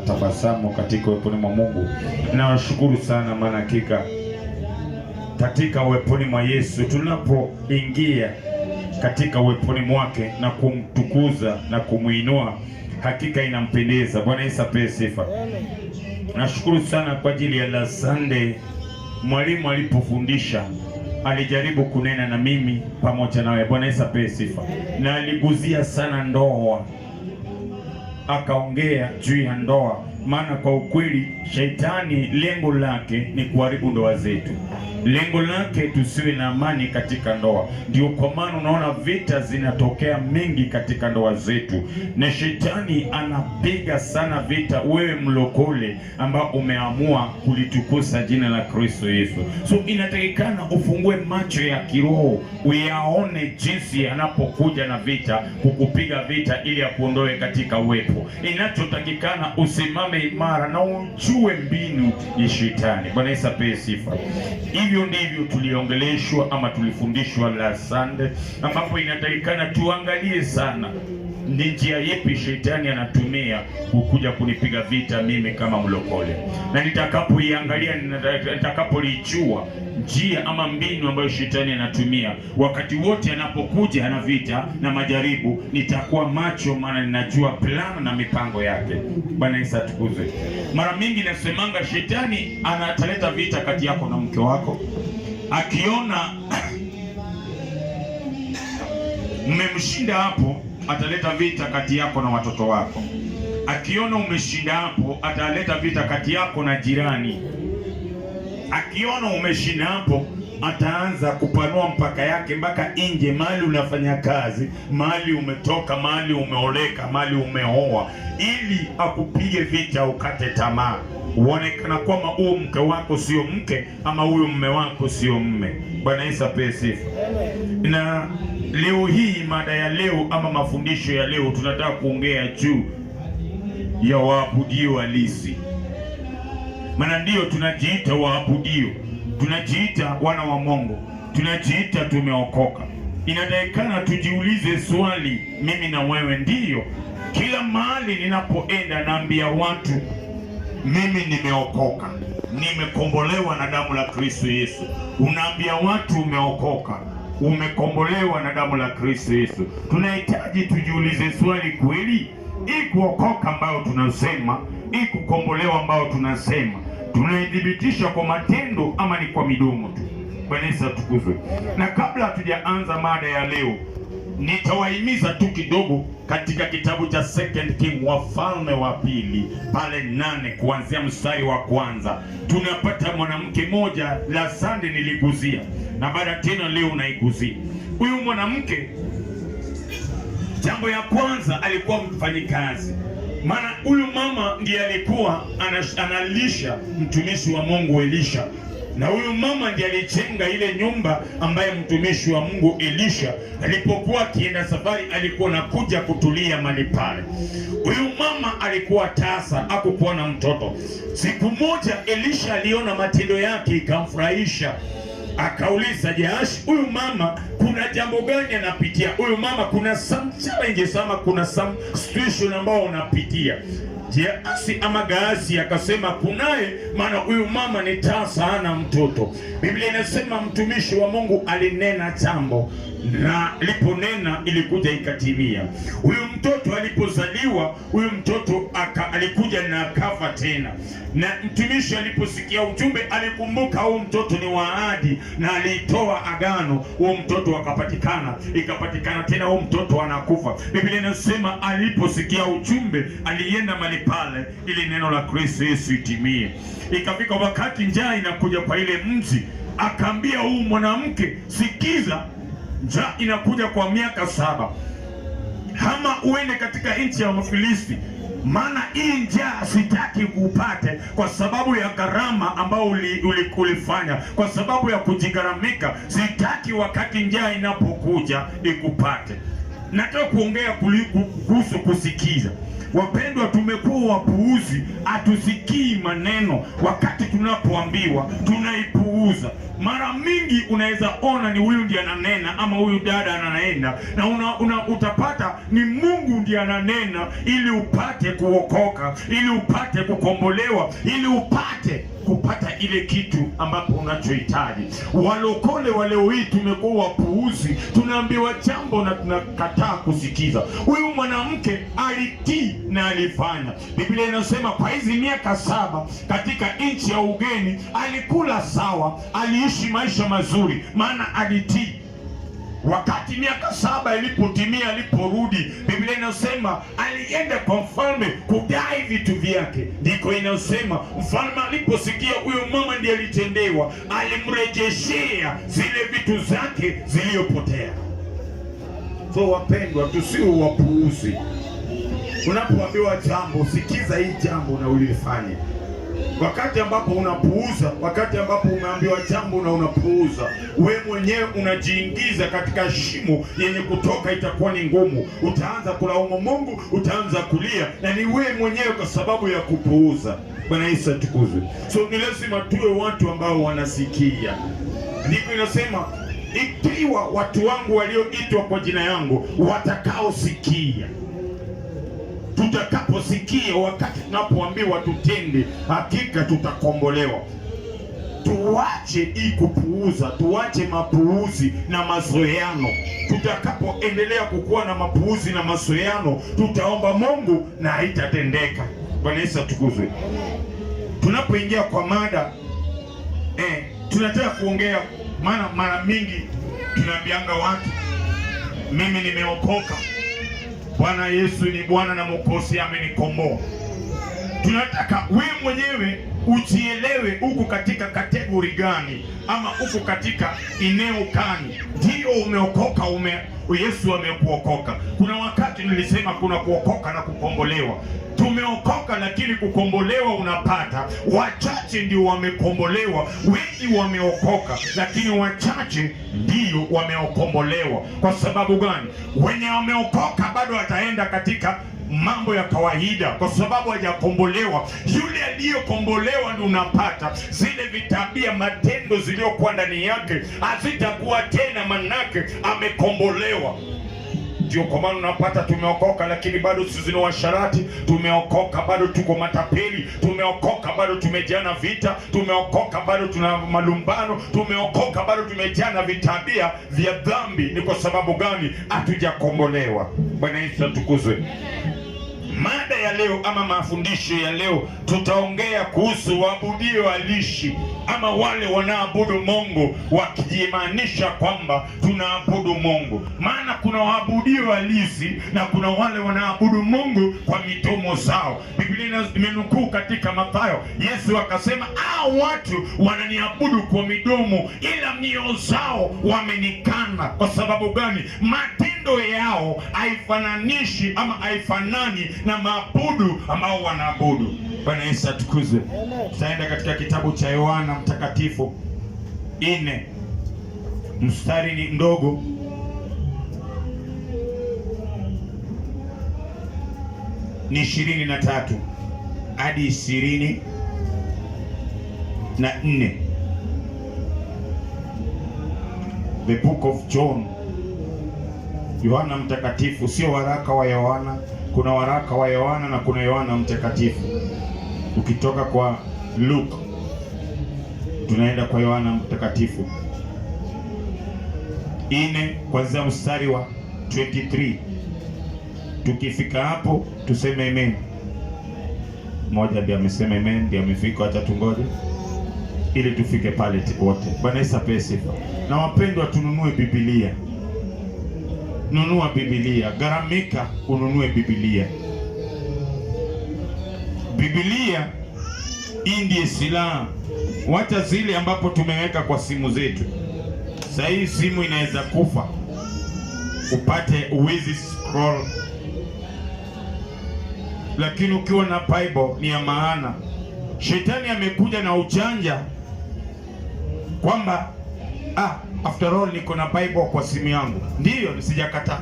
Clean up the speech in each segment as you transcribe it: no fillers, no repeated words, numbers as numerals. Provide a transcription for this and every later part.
tabasamu katika uweponi mwa Mungu. Nawashukuru sana, maana hakika katika uweponi mwa Yesu tunapoingia katika uweponi mwake na kumtukuza na kumuinua, hakika inampendeza. Bwana Yesu apewe sifa. Nashukuru sana kwa ajili ya la Sunday. Mwalimu alipofundisha alijaribu kunena na mimi pamoja nawe. Bwana Yesu apewe sifa. Na aliguzia sana ndoa, akaongea juu ya ndoa, maana kwa ukweli shetani lengo lake ni kuharibu ndoa zetu. Lengo lake tusiwe na amani katika ndoa. Ndio kwa maana unaona vita zinatokea mengi katika ndoa zetu, na shetani anapiga sana vita wewe mlokole ambao umeamua kulitukuza jina la Kristo Yesu. So inatakikana ufungue macho ya kiroho uyaone jinsi anapokuja na vita kukupiga vita ili akuondoe katika uwepo. Inachotakikana usimame imara na ujue mbinu ya shetani. Bwana Yesu apewe sifa. Hivyo ndivyo tuliongeleshwa ama tulifundishwa la Sunday, ambapo inatakikana tuangalie sana ni njia yepi shetani anatumia kukuja kunipiga vita mimi kama mlokole. Na nitakapoiangalia, nitakapolijua njia ama mbinu ambayo shetani anatumia wakati wote anapokuja na vita na majaribu, nitakuwa macho, maana ninajua plan na mipango yake. Bwana Yesu atukuzwe. Mara mingi nasemanga shetani anataleta vita kati yako na mke wako. Akiona mmemshinda hapo, ataleta vita kati yako na watoto wako. Akiona umeshinda hapo, ataleta vita kati yako na jirani. Akiona umeshinda hapo, ataanza kupanua mpaka yake mpaka nje, mahali unafanya kazi, mahali umetoka, mahali umeoleka, mahali umeoa, ili akupige vita ukate tamaa, uonekana kwamba huyo mke wako sio mke ama huyo mume wako sio mume. Bwana Yesu apewe sifa. Na leo hii, mada ya leo ama mafundisho ya leo, tunataka kuongea juu ya waabudio halisi. Maana ndio tunajiita waabudio, tunajiita wana wa Mungu, tunajiita tumeokoka. Inatakikana tujiulize swali, mimi na wewe. Ndiyo, kila mahali ninapoenda naambia watu mimi nimeokoka, nimekombolewa na damu la Kristo Yesu. Unaambia watu umeokoka, umekombolewa na damu la Kristo Yesu. Tunahitaji tujiulize swali, kweli hii kuokoka ambayo tunasema, hii kukombolewa ambayo tunasema, tunaidhibitisha kwa matendo ama ni kwa midomo tu? Bwana Yesu atukuzwe. Na kabla hatujaanza mada ya leo, nitawahimiza tu kidogo katika kitabu cha 2 King, Wafalme wa Pili pale 8 kuanzia mstari wa kwanza. Tunapata mwanamke moja, la Sunday niliguzia na baada tena leo naiguzia. Huyu mwanamke, jambo ya kwanza, alikuwa mfanyikazi. Maana huyu mama ndiye alikuwa analisha mtumishi wa Mungu Elisha, na huyu mama ndiye alijenga ile nyumba ambaye mtumishi wa Mungu Elisha alipokuwa akienda safari alikuwa nakuja kutulia mahali pale. Huyu mama alikuwa tasa, hakukuwa na mtoto. Siku moja Elisha aliona matendo yake ikamfurahisha, akauliza, Gehazi, huyu mama kuna jambo gani anapitia? Huyu mama kuna some challenge, sama kuna some situation ambao unapitia. Gehazi ama Gehazi akasema kunaye, maana huyu mama ni tasa, hana mtoto. Biblia inasema mtumishi wa Mungu alinena jambo, na aliponena ilikuja ikatimia. Huyu mtoto alipozaliwa, huyu mtoto alikuja na akafa tena. Na mtumishi aliposikia ujumbe alikumbuka huyu mtoto ni wa ahadi, na alitoa agano, huyu mtoto akapatikana, ikapatikana tena huyu mtoto anakufa. Biblia inasema aliposikia ujumbe alienda mahali pale ili neno la Kristo Yesu itimie. Ikafika wakati njaa inakuja kwa ile mji, akaambia huyu mwanamke, sikiza, njaa inakuja kwa miaka 7, hama uende katika nchi ya Wafilisti, maana hii njaa sitaki kupate kwa sababu ya gharama ambao ulifanya, kwa sababu ya kujigharamika. Sitaki wakati njaa inapokuja ikupate. Nataka kuongea kuhusu kusikiza. Wapendwa, tumekuwa wapuuzi, hatusikii maneno. Wakati tunapoambiwa tunaipuuza. Mara mingi unaweza ona ni huyu ndiye ananena ama huyu dada ananena, na utapata ni Mungu ndiye ananena ili upate kuokoka, ili upate kukombolewa, ili upate kupata ile kitu ambapo unachohitaji. Walokole wa leo hii tumekuwa wapuuzi, tunaambiwa jambo na tunakataa kusikiza. Huyu mwanamke alitii na alifanya. Biblia inasema kwa hizi miaka 7 katika nchi ya ugeni alikula sawa, aliishi maisha mazuri, maana alitii. Wakati miaka 7 ilipotimia, aliporudi, Biblia inasema alienda kwa mfalme kudai vitu vyake. Ndiko inasema mfalme aliposikia huyo mama ndiye alitendewa, alimrejeshea zile vitu zake zilizopotea. So wapendwa, tusiwe wapuuzi. Unapoambiwa jambo, sikiza hii jambo na ulifanye. Wakati ambapo unapuuza, wakati ambapo umeambiwa jambo na unapuuza, we mwenyewe unajiingiza katika shimo yenye kutoka itakuwa ni ngumu. Utaanza kulaumu Mungu, utaanza kulia, na ni we mwenyewe kwa sababu ya kupuuza. Bwana Yesu atukuzwe. So ni lazima tuwe watu ambao wanasikia. Ndiko inasema ikiwa watu wangu walioitwa kwa jina yangu watakaosikia. Tutakaposikia, wakati tunapoambiwa tutende, hakika tutakombolewa. Tuache hii kupuuza, tuache mapuuzi na mazoeano. Tutakapoendelea kukuwa na mapuuzi na mazoeano, tutaomba Mungu na haitatendeka. Bwana Yesu atukuzwe. Tunapoingia kwa mada, tunataka kuongea, maana mara mingi tunaambianga watu mimi nimeokoka, Bwana Yesu ni Bwana na Mwokozi, amenikomboa. Tunataka wewe mwenyewe ujielewe uko katika kategori gani, ama uko katika eneo gani. Ndio umeokoka, Yesu amekuokoka. Kuna wakati nilisema kuna kuokoka na kukombolewa. Tumeokoka, lakini kukombolewa unapata wachache ndio wamekombolewa, wengi wameokoka, lakini wachache ndio wameokombolewa. Kwa sababu gani? Wenye wameokoka bado wataenda katika mambo ya kawaida kwa sababu hajakombolewa. Yule aliyokombolewa ndio unapata zile vitabia, matendo zilizokuwa ndani yake hazitakuwa tena, manake amekombolewa. Ndio kwa maana unapata tumeokoka lakini bado sisi ni washarati, tumeokoka bado tuko matapeli, tumeokoka bado tumejana vita, tumeokoka bado tuna malumbano, tumeokoka bado tumejana vitabia vya dhambi. Ni kwa sababu gani? Hatujakombolewa. Bwana Yesu atukuzwe. Mada ya leo ama mafundisho ya leo tutaongea kuhusu waabudio halisi, ama wale wanaabudu Mungu wakijimaanisha kwamba tunaabudu Mungu. Maana kuna waabudio halisi na kuna wale wanaabudu Mungu kwa midomo zao. Biblia imenukuu katika Mathayo, Yesu akasema, hao watu wananiabudu kwa midomo ila mioyo zao wamenikana. Kwa sababu gani? Matendo yao haifananishi ama haifanani na maabudu ambao wanaabudu. Bwana Yesu atukuzwe. Tutaenda katika kitabu cha Yohana Mtakatifu 4, mstari ni ndogo, ni 23 hadi 24. The book of John, Yohana Mtakatifu. Sio waraka wa Yohana, kuna waraka wa Yohana na kuna Yohana Mtakatifu. Ukitoka kwa Luke tunaenda kwa Yohana Mtakatifu 4 kuanzia mstari wa 23. Tukifika hapo tuseme amen. Mmoja ndiye amesema amen, ndiye amefika. Acha tungoje ili tufike pale wote. Bwana Yesu apewe sifa. Na wapendwa, tununue Biblia. Nunua Biblia, garamika ununue Biblia. Biblia hii ndiye silaha. Wacha zile ambapo tumeweka kwa simu zetu. Sasa hii simu inaweza kufa, upate uwezi scroll, lakini ukiwa na Bible ni ya maana. Shetani amekuja na ujanja kwamba after all niko na Bible kwa simu yangu. Ndiyo, nisijakataa.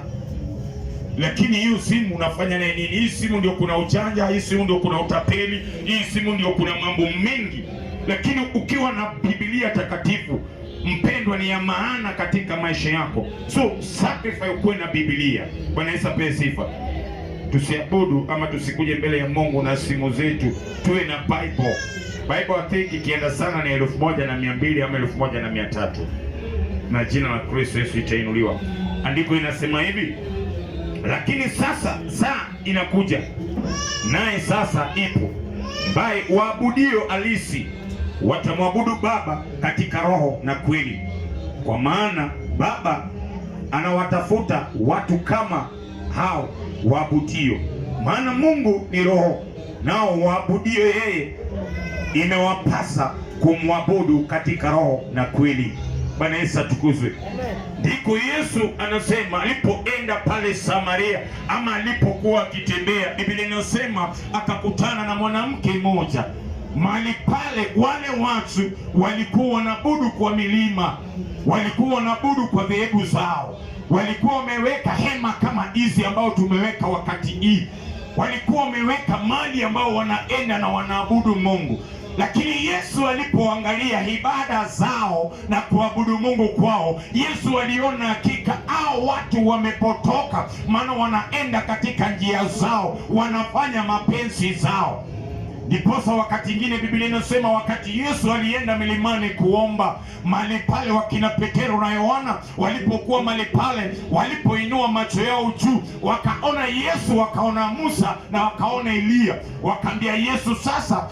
lakini hiyo simu unafanya naye nini? Hii simu ndio kuna ujanja, hii simu ndio kuna utapeli, hii simu ndio kuna mambo mengi. Lakini ukiwa na Biblia takatifu, mpendwa, ni ya maana katika maisha yako. So sacrifice ukuwe na Biblia. Bwana Yesu apewe sifa. Tusiabudu ama tusikuje mbele ya Mungu na simu zetu, tuwe na Bible. Bible I think ikienda sana ni 1200 ama 1300. Na jina la Kristo Yesu itainuliwa. Andiko inasema hivi, lakini sasa saa inakuja, naye sasa ipo, ambaye waabudio halisi watamwabudu Baba katika roho na kweli, kwa maana Baba anawatafuta watu kama hao waabudio. Maana Mungu ni roho, nao waabudio yeye imewapasa kumwabudu katika roho na kweli. Bwana Yesu atukuzwe. Ndiko Yesu anasema alipoenda pale Samaria, ama alipokuwa akitembea, Biblia inasema akakutana na mwanamke mmoja. Mahali pale wale watu walikuwa wanaabudu kwa milima, walikuwa wanaabudu kwa dhehebu zao, walikuwa wameweka hema kama hizi ambao tumeweka wakati hii, walikuwa wameweka mali ambao wanaenda na wanaabudu Mungu. Lakini Yesu alipoangalia ibada zao na kuabudu Mungu kwao, Yesu aliona hakika hao watu wamepotoka, maana wanaenda katika njia zao, wanafanya mapenzi zao. Ndiposa wakati mwingine Biblia inasema wakati Yesu alienda milimani kuomba, mahali pale wakina Petero na Yohana walipokuwa mahali pale, walipoinua macho yao juu, wakaona Yesu, wakaona Musa na wakaona Elia. Wakaambia Yesu, sasa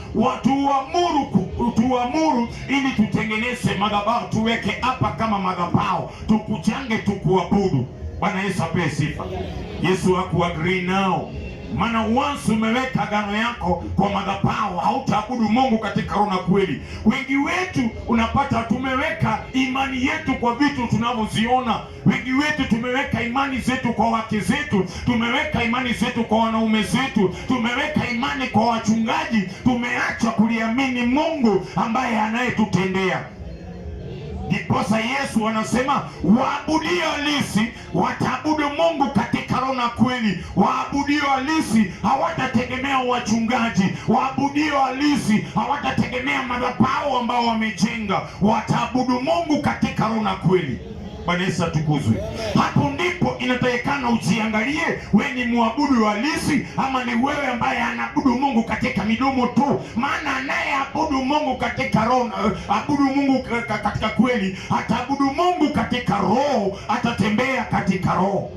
tuamuru ili tutengeneze madhabahu, tuweke hapa kama madhabahu, tukuchange tukuabudu. Bwana Yesu apewe sifa. Yesu hakuagree nao. Maana once umeweka agano yako kwa madhabahu, hautaabudu Mungu katika roho na kweli. Wengi wetu unapata tumeweka imani yetu kwa vitu tunavyoziona. Wengi wetu tumeweka imani zetu kwa wake zetu, tumeweka imani zetu kwa wanaume zetu, tumeweka imani kwa wachungaji. Tumeacha kuliamini Mungu ambaye anayetutendea. Ndiposa Yesu anasema waabudio halisi wataabudu Mungu katika roho na kweli. Waabudio halisi hawatategemea wachungaji, waabudio halisi hawatategemea madhabahu ambao wamejenga. Wataabudu Mungu katika roho na kweli. Bwana Yesu atukuzwe. Hapo ndipo inatakikana ujiangalie, wewe ni muabudu halisi ama ni wewe ambaye anaabudu Mungu katika midomo tu. Maana anayeabudu Mungu katika roho, abudu Mungu katika kweli, ataabudu Mungu katika roho, atatembea katika roho.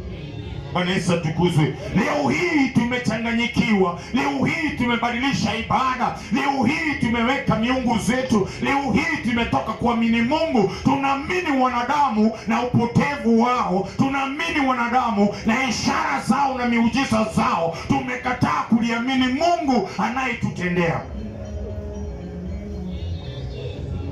Bwana Yesu atukuzwe. Leo hii tumechanganyikiwa, leo hii tumebadilisha ibada, leo hii tumeweka miungu zetu, leo hii tumetoka kuamini Mungu, tunaamini wanadamu na upotevu wao, tunaamini wanadamu na ishara zao na miujiza zao. Tumekataa kuliamini Mungu anayetutendea.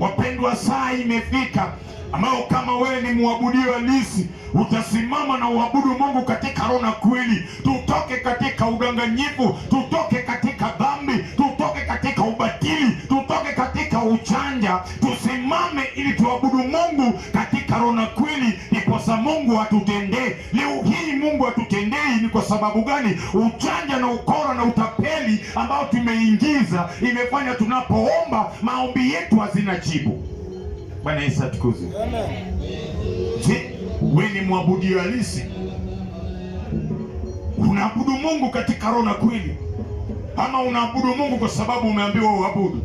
Wapendwa, saa imefika ambao kama wewe ni muabudio halisi utasimama na uabudu Mungu katika roho na kweli. Tutoke katika udanganyifu, tutoke katika dhambi, tutoke katika ubatili, tutoke katika uchanja, tusimame ili tuabudu Mungu katika roho na kweli. Ni kwa sababu Mungu atutendee. Leo hii Mungu atutendei ni kwa sababu gani? Uchanja na ukora na utapeli ambao tumeingiza imefanya tunapoomba maombi yetu hazina jibu. Bwana Yesu atukuzwe. Je, wewe ni mwabudio halisi? Unaabudu Mungu katika roho na kweli? Ama unaabudu Mungu kwa sababu umeambiwa uabudu?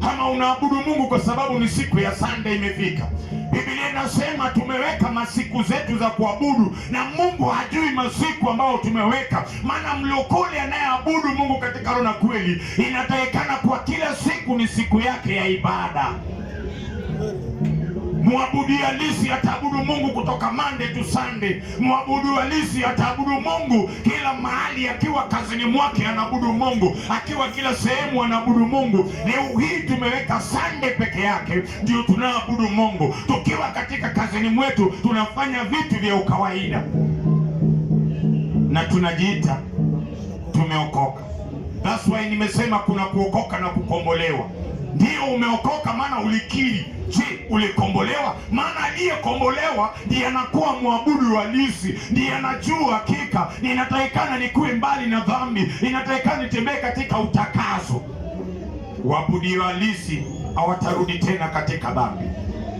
Ama unaabudu Mungu kwa sababu ni siku ya Sunday imefika? Biblia inasema tumeweka masiku zetu za kuabudu na Mungu hajui masiku ambao tumeweka. Maana mlokole anayeabudu Mungu katika roho na kweli inatakikana kwa kila siku ni siku yake ya ibada. Muabudu halisi ataabudu Mungu kutoka Monday to Sunday. Muabudu halisi ataabudu Mungu kila mahali, akiwa kazini mwake anaabudu Mungu, akiwa kila sehemu anaabudu Mungu. Leo hii tumeweka Sunday peke yake ndio tunaabudu Mungu. Tukiwa katika kazini mwetu tunafanya vitu vya ukawaida na tunajiita tumeokoka. That's why nimesema kuna kuokoka na kukombolewa. Ndio umeokoka maana ulikiri. Je, ulikombolewa? Maana aliyekombolewa ndiye anakuwa mwabudu halisi, ndiye anajua hakika ninatakikana nikuwe mbali na dhambi, ninatakikana nitembee katika utakaso. Waabudu halisi hawatarudi tena katika dhambi.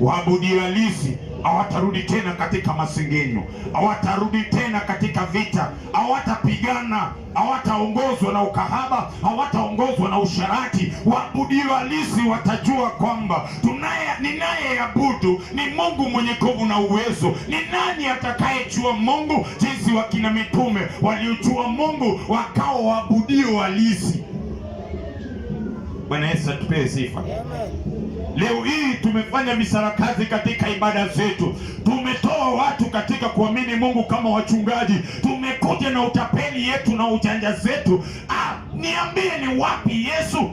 Waabudu halisi hawatarudi tena katika masengenyo, hawatarudi tena katika vita, hawatapigana, hawataongozwa na ukahaba, hawataongozwa na usharati. Waabudu halisi watajua kwamba ninayeabudu ni Mungu mwenye nguvu na uwezo. Ni nani atakayejua Mungu jinsi wakina mitume waliojua Mungu wakawa waabudu halisi? Bwana Yesu atupe sifa. Leo hii tumefanya misarakazi katika ibada zetu, tumetoa watu katika kuamini Mungu kama wachungaji, tumekuja na utapeli yetu na ujanja zetu. Niambie, ni wapi Yesu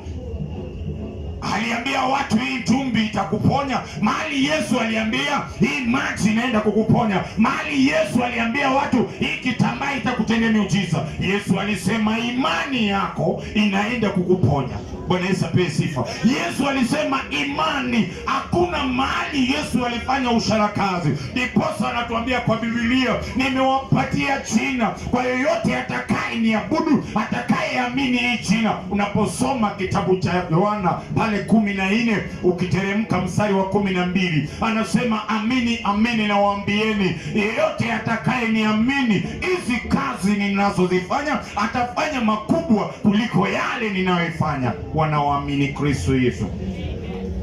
aliambia watu hii tumbi itakuponya? Mahali Yesu aliambia hii maji inaenda kukuponya? Mahali Yesu aliambia watu hii kitambaa itakutendea miujiza? Yesu alisema imani yako inaenda kukuponya. Bwana Yesu apewe sifa. Yesu alisema imani. Hakuna mahali Yesu alifanya usharakazi. Ndiposa anatuambia kwa Biblia, nimewapatia jina kwa yoyote atakaye niabudu, atakaye amini hii jina. Unaposoma kitabu cha Yohana pale 14 ukiteremka mstari wa 12, anasema amini amini nawaambieni, yeyote atakaye niamini, hizi kazi ninazozifanya atafanya makubwa kuliko yale ninayoifanya. Wanaoamini Kristo Yesu.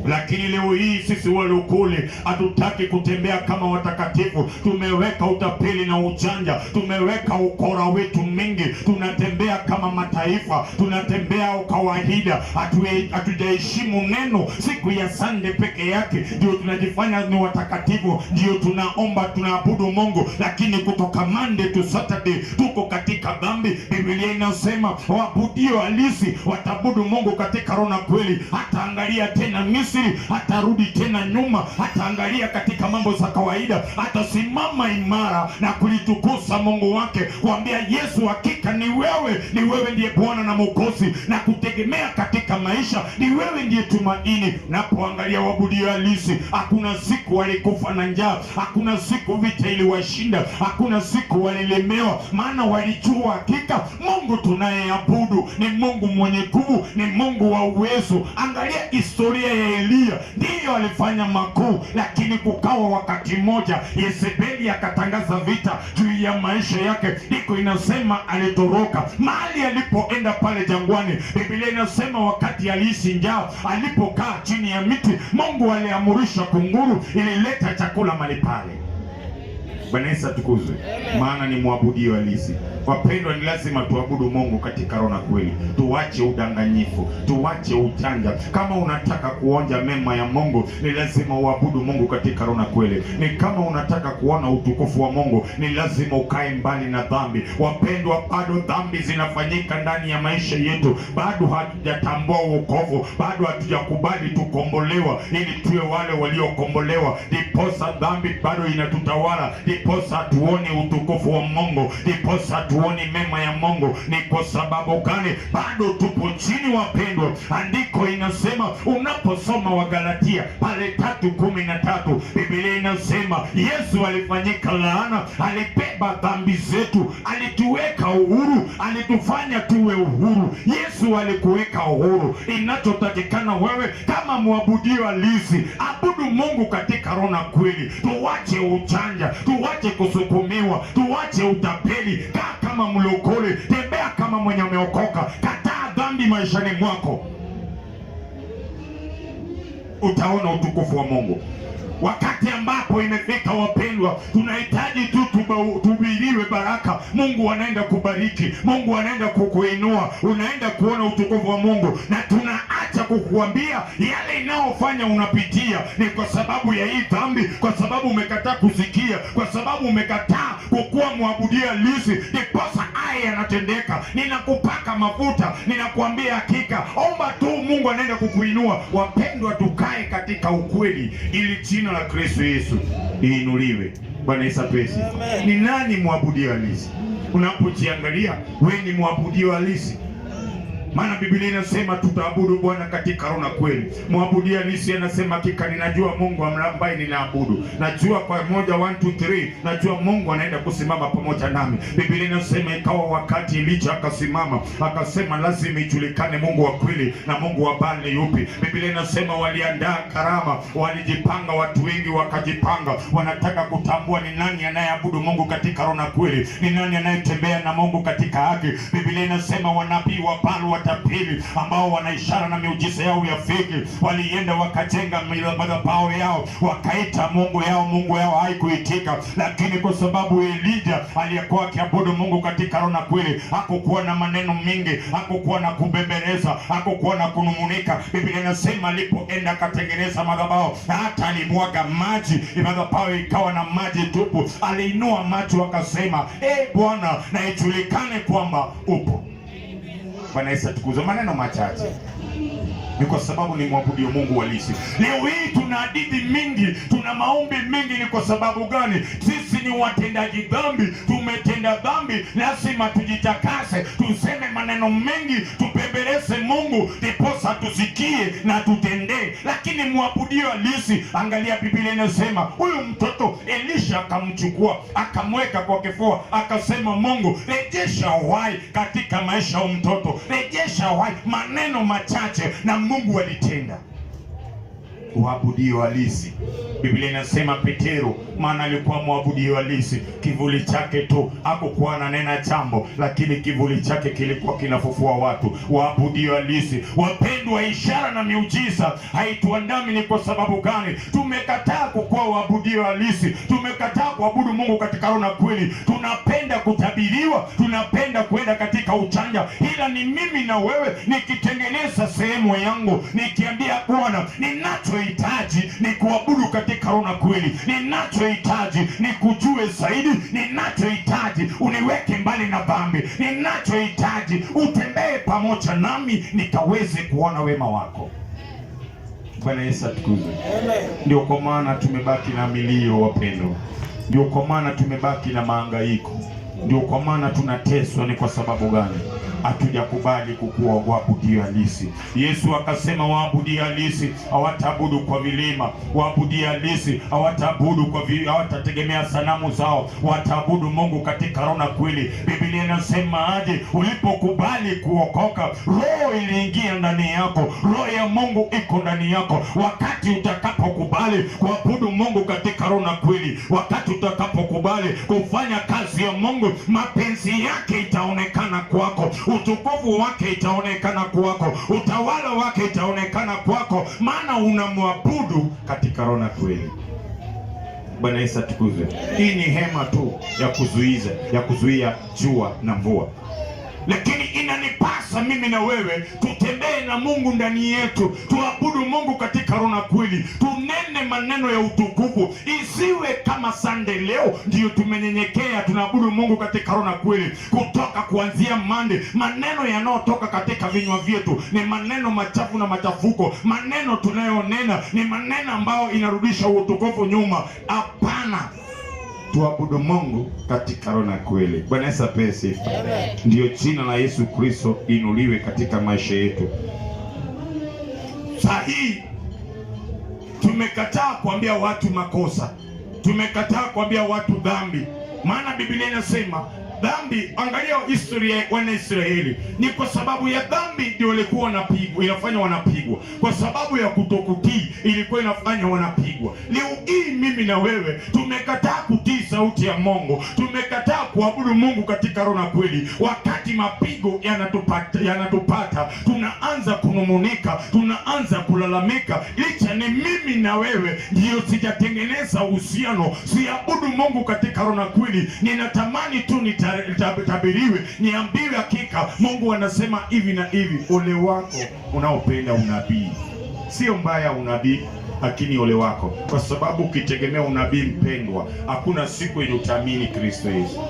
Lakini leo hii sisi walokole hatutaki kutembea kama watakatifu. Tumeweka utapeli na ujanja, tumeweka ukora wetu mingi, tunatembea kama mataifa, tunatembea kawaida, hatujaheshimu neno. Siku ya Sunday peke yake ndio tunajifanya ni watakatifu, ndio tunaomba, tunaabudu Mungu, lakini kutoka Monday to Saturday tuko katika dhambi. Biblia inasema waabudu halisi watabudu Mungu katika roho na kweli. Hataangalia tena Misri, hatarudi tena nyuma, hataangalia katika mambo za kawaida, hatasimama imara na kulitukuza Mungu wake, kuambia Yesu, hakika ni wewe ndiye Bwana na Mwokozi, na kutegemea katika maisha ni wewe ndiye tumaini. Napoangalia waabudu halisi, hakuna siku walikufa na njaa, hakuna siku vita iliwashinda, hakuna siku walilemewa, maana walijua hakika Mungu tunayeabudu ni Mungu mwenye nguvu, ni Mungu wa uwezo. Angalia historia ya Elia, ndiyo alifanya makuu, lakini kukawa wakati mmoja Yezebeli akatangaza vita juu ya maisha yake. Ndiko inasema alitoroka mahali alipoenda pale jangwani. Biblia inasema wakati aliishi njaa, alipokaa chini ya miti, Mungu aliamurisha kunguru ilileta chakula mahali pale. Bwana Yesu atukuzwe. Maana ni mwabudu halisi. Wapendwa, ni lazima tuabudu Mungu katika roho na kweli. Tuache udanganyifu, tuache ujanja. Kama unataka kuonja mema ya Mungu, ni lazima uabudu Mungu katika roho na kweli. Ni kama unataka kuona utukufu wa Mungu, ni lazima ukae mbali na dhambi. Wapendwa, bado dhambi zinafanyika ndani ya maisha yetu. Bado hatujatambua wokovu, bado hatujakubali tukombolewa ili tuwe wale waliokombolewa. Ndiposa dhambi bado inatutawala, ndiposa tuone utukufu wa Mungu, ndiposa tuone mema ya Mungu. Ni kwa sababu gani? Bado tupo chini, wapendwa. Andiko inasema, unaposoma Wagalatia pale 3:13, Biblia inasema Yesu alifanyika laana, alibeba dhambi zetu, alituweka uhuru, alitufanya tuwe uhuru. Yesu alikuweka uhuru. Inachotakikana wewe kama mwabudu halisi, abudu Mungu katika roho na kweli. Tuache ujanja, tuache kusukumiwa, tuache utapeli. Kaa kama mlokole, tembea kama mwenye umeokoka. Kataa dhambi maishani mwako, utaona utukufu wa Mungu. Wakati ambapo imefika, wapendwa, tunahitaji tu tubiriwe baraka. Mungu anaenda kubariki, Mungu anaenda kukuinua, unaenda kuona utukufu wa Mungu. Na tunaacha kukuambia yale inayofanya unapitia ni kwa sababu ya hii dhambi, kwa sababu umekataa kusikia, kwa sababu umekataa kukuwa mwabudu halisi. Ndiposa haya yanatendeka. Ninakupaka mafuta, ninakuambia hakika, omba tu, Mungu anaenda kukuinua. Wapendwa, tukae katika ukweli ili jina la Kristo Yesu liinuliwe. Bwana Yesu apesi. Ni nani mwabudu halisi? Unapojiangalia, wewe ni mwabudu halisi? Maana Biblia inasema tutaabudu Bwana katika roho na kweli. Mwabudia halisi anasema hakika ninajua Mungu ambaye ninaabudu. Najua kwa moja 1 2 3 najua Mungu anaenda kusimama pamoja nami. Biblia inasema ikawa wakati Elisha akasimama akasema lazima ijulikane Mungu wa kweli na Mungu wa Baali yupi. Biblia inasema waliandaa karama, walijipanga, watu wengi wakajipanga, wanataka kutambua ni nani anayeabudu Mungu katika roho na kweli, ni nani anayetembea na Mungu katika haki. Biblia inasema wanabii wa Baali watapili ambao wana ishara na miujiza yao ya fiki walienda wakajenga madhabahu yao, wakaita Mungu yao haikuitika. Lakini kwa sababu Elijah aliyekuwa akiabudu Mungu katika roho na kweli, hakukuwa na maneno mengi, hakukuwa na kubembeleza, hakukuwa na kunumunika. Biblia inasema alipoenda akatengeneza madhabahu, hata alimwaga maji, madhabahu ikawa na maji tupu. Aliinua macho akasema, Bwana, na ijulikane kwamba upo. Bwana Yesu atukuzwe. Maneno machache ni kwa sababu ni mwabudio Mungu halisi. Leo hii tuna hadithi mingi, tuna maombi mengi. Ni kwa sababu gani? Sisi ni watendaji dhambi, tumetenda dhambi, lazima tujitakase, tuseme maneno mengi, tupembeleze Mungu ndiposa tusikie na tutendee. Lakini mwabudio halisi, angalia Biblia inasema huyu mtoto Elisha akamchukua akamweka kwa kifua, akasema Mungu rejesha uhai katika maisha ya mtoto, rejesha uhai. Maneno machache na Mungu alitenda. Waabudio halisi. Biblia inasema Petero, maana alikuwa mwabudio halisi, kivuli chake tu, hakukuwa ananena jambo, lakini kivuli chake kilikuwa kinafufua watu. Waabudio halisi. Wapendwa, ishara na miujiza haituandami. Ni kwa sababu gani? Tumekataa kukuwa waabudio halisi, tumekataa kuabudu Mungu katika roho na kweli. Tunapenda kutabiriwa, tunapenda kwenda katika uchanja. Ila ni mimi na wewe nikitengeneza sehemu yangu, nikiambia Bwana ninachohitaji ni kuabudu katika roho na kweli, ninachohitaji ni kujue zaidi, ninachohitaji uniweke mbali na dhambi, ninachohitaji utembee pamoja nami nikaweze kuona wema wako. Bwana Yesu atukuzwe. Ndio kwa maana tumebaki na milio, wapendwa. Ndio kwa maana tumebaki na mahangaiko. Ndio kwa maana tunateswa. Ni kwa sababu gani? Hatujakubali kukuwa waabudio halisi. Yesu akasema waabudio halisi hawataabudu kwa vilima, waabudio halisi hawataabudu kwa hawatategemea sanamu zao, wataabudu Mungu katika roho na kweli. Biblia inasema aje? Ulipokubali kuokoka, roho iliingia ndani yako, roho ya Mungu iko ndani yako. Wakati utakapokubali kuabudu Mungu katika roho na kweli, wakati utakapokubali kufanya kazi ya Mungu, mapenzi yake itaonekana kwako, utukufu wake itaonekana kwako, utawala wake itaonekana kwako, maana unamwabudu katika roho na kweli. Bwana Yesu atukuzwe. Hii ni hema tu ya kuzuia jua na mvua, lakini inanipasa mimi na wewe tutembee na Mungu ndani yetu, tuabudu Mungu katika roho na kweli, tunene maneno ya utukufu. Isiwe kama Sunday leo ndio tumenyenyekea tunaabudu Mungu katika roho na kweli, kutoka kuanzia Monday maneno yanayotoka katika vinywa vyetu ni maneno machafu na machafuko. Maneno tunayonena ni maneno ambayo inarudisha utukufu nyuma. Hapana, tuabudu Mungu katika roho na kweli. Bwana Yesu apewe sifa. Ndio jina la Yesu Kristo inuliwe katika maisha yetu. Sahihi, tumekataa kuambia watu makosa, tumekataa kuambia watu dhambi. Maana Biblia inasema dhambi, angalia historia ya wana Israeli, ni kwa sababu ya dhambi ndio walikuwa wanapigwa, inafanya wanapigwa. Kwa sababu ya kutokutii ilikuwa inafanya wanapigwa. Leo hii mimi na wewe tumekataa kutii sauti ya Mungu, tumekataa kuabudu Mungu katika roho na kweli. Wakati mapigo yanatupata tunaanza kunumunika, tunaanza kulalamika. Licha ni mimi na wewe ndio sijatengeneza uhusiano, siabudu Mungu katika roho na kweli. Ninatamani tu tabiriwe, niambiwe hakika Mungu anasema hivi na hivi. Ole wako unaopenda unabii. Sio mbaya unabii, lakini ole wako, kwa sababu ukitegemea unabii, mpendwa, hakuna siku yenye utaamini Kristo Yesu.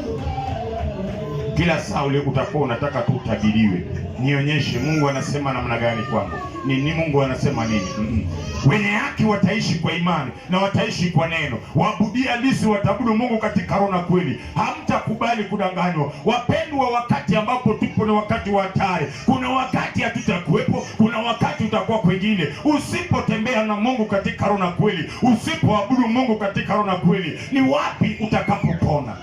Kila saa ule utakuwa unataka tu utabiriwe. Nionyeshe Mungu anasema namna gani kwangu. Ni Mungu anasema nini? Wenye haki wataishi kwa imani na wataishi kwa neno. Waabudia halisi watabudu Mungu katika roho na kweli. Hamtakubali kudanganywa. Wapendwa, wakati ambapo tupo ni wakati wa hatari. Kuna wakati hatutakuwepo, kuna wakati utakuwa kwingine. Usipotembea na Mungu katika roho na kweli, usipoabudu Mungu katika roho na kweli, ni wapi utakapopona?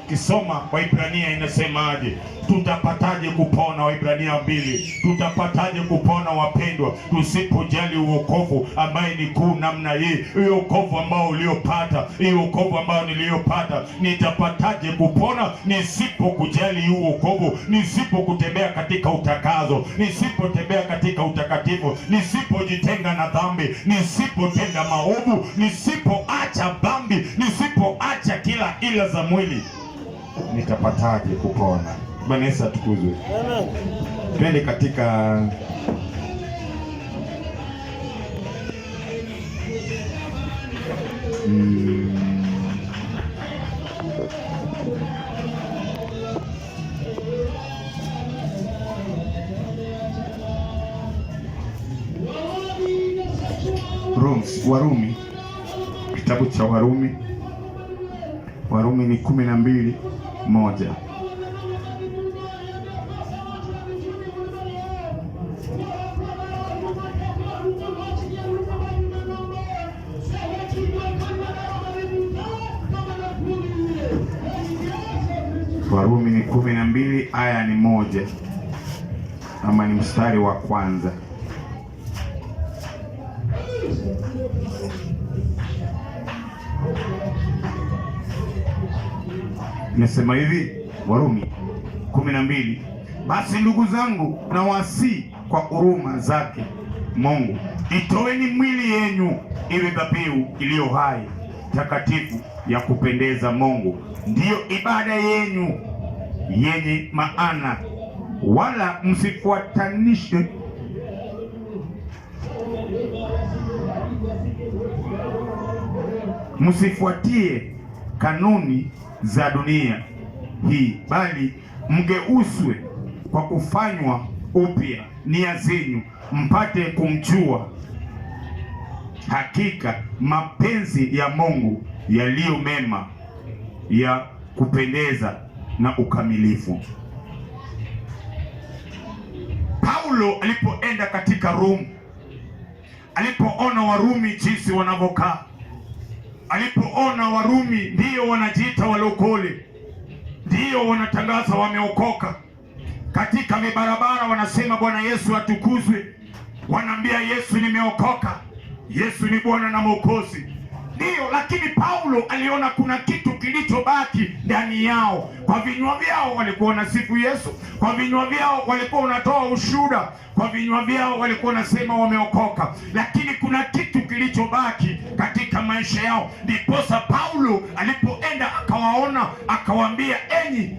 Kisoma Waibrania inasemaje? Tutapataje kupona? Waibrania 2. Tutapataje kupona wapendwa, tusipojali uokovu ambaye ni kuu namna hii? Hiyo uokovu ambao uliopata, hiyo uokovu ambao niliyopata, nitapataje kupona nisipokujali hiyo uokovu, nisipokutembea katika utakazo, nisipotembea katika utakatifu, nisipojitenga na dhambi, nisipotenda maovu, nisipoacha dhambi, nisipoacha kila ila za mwili, nitapataje kupona? Bwana Yesu atukuzwe. Amen. Twende katika Warumi, kitabu cha Warumi. Warumi ni 12:1. Warumi ni 12 aya ni 1, ama ni mstari wa kwanza. Nasema hivi, Warumi 12: basi ndugu zangu, na wasi kwa huruma zake Mungu, itoeni mwili yenu iwe dhabihu iliyo hai, takatifu, ya kupendeza Mungu, ndiyo ibada yenu yenye maana. Wala msifuatie kanuni za dunia hii, bali mgeuswe kwa kufanywa upya nia zenu, mpate kumjua hakika mapenzi ya Mungu yaliyo mema, ya kupendeza na ukamilifu. Paulo alipoenda katika Rumi, alipoona Warumi jinsi wanavyokaa, alipoona Warumi ndio wanajiita walokole, ndio wanatangaza wameokoka, katika mibarabara wanasema Bwana Yesu atukuzwe, wanaambia Yesu nimeokoka, Yesu ni Bwana na Mwokozi, ndio. Lakini Paulo aliona kuna kitu kilichobaki ndani yao. Kwa vinywa vyao walikuwa wanasifu Yesu, kwa vinywa vyao walikuwa wanatoa ushuhuda, kwa vinywa vyao walikuwa wanasema wameokoka, lakini kuna kitu kilichobaki katika maisha yao. Ndiposa Paulo alipoenda akawaona, akawaambia, enyi